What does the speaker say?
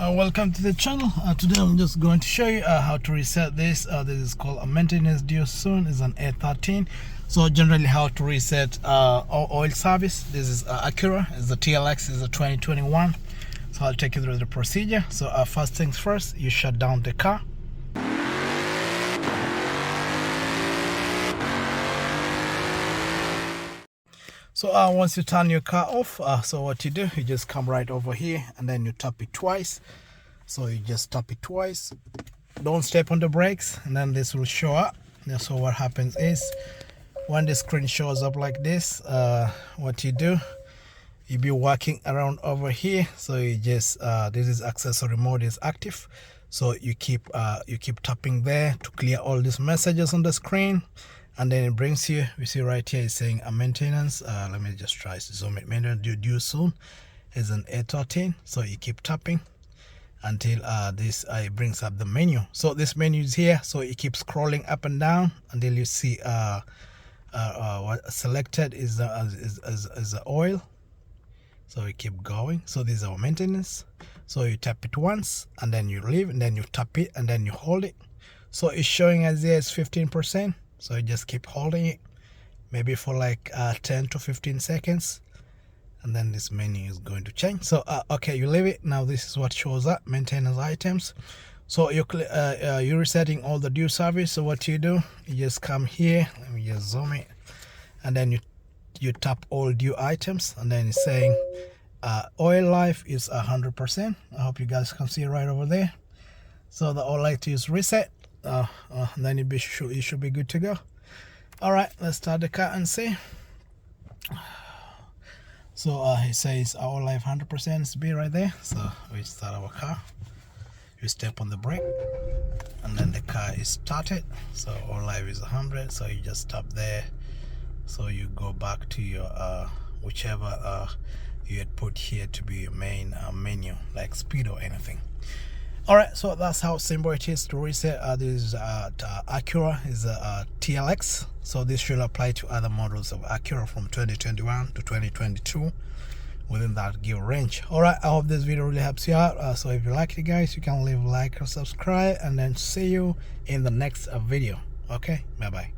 Welcome to the channel. Today I'm just going to show you how to reset this. This is called a maintenance due soon. It's an A13. So generally how to reset oil service. This is Acura. It's the TLX. It's a 2021. So I'll take you through the procedure. So first things first, you shut down the car. So once you turn your car off, so what you do, you just come right over here and then you tap it twice. So you just tap it twice, don't step on the brakes, and then this will show up. So what happens is when the screen shows up like this, what you do, you'll be walking around over here. So you just this is accessory mode is active, so you keep tapping there to clear all these messages on the screen. And then it brings you, we see right here, it's saying a maintenance. Let me just try to zoom it. Maintenance due soon is an A13. So you keep tapping until this it brings up the menu. So this menu is here. So you keep scrolling up and down until you see what selected is the oil. So we keep going. So this is our maintenance. So you tap it once and then you leave, and then you tap it and then you hold it. So it's showing as there is 15%. So you just keep holding it, maybe for like 10 to 15 seconds, and then this menu is going to change. So okay, you leave it. Now this is what shows up: maintenance items. So you're resetting all the due service. So what you do, you just come here. Let me just zoom it, and then you tap all due items, and then it's saying oil life is 100%. I hope you guys can see it right over there. So the oil life is reset. Then you should be good to go. All right, let's start the car and see. So it says our life 100% is B right there. So we start our car, you step on the brake, and then the car is started. So our life is 100, so you just tap there. So you go back to your whichever you had put here to be your main menu, like speed or anything. Alright, so that's how simple it is to reset. This is Acura is a TLX, so this should apply to other models of Acura from 2021 to 2022 within that gear range. Alright, I hope this video really helps you out. So if you like it, guys, you can leave a like or subscribe, and then see you in the next video. Okay, bye bye.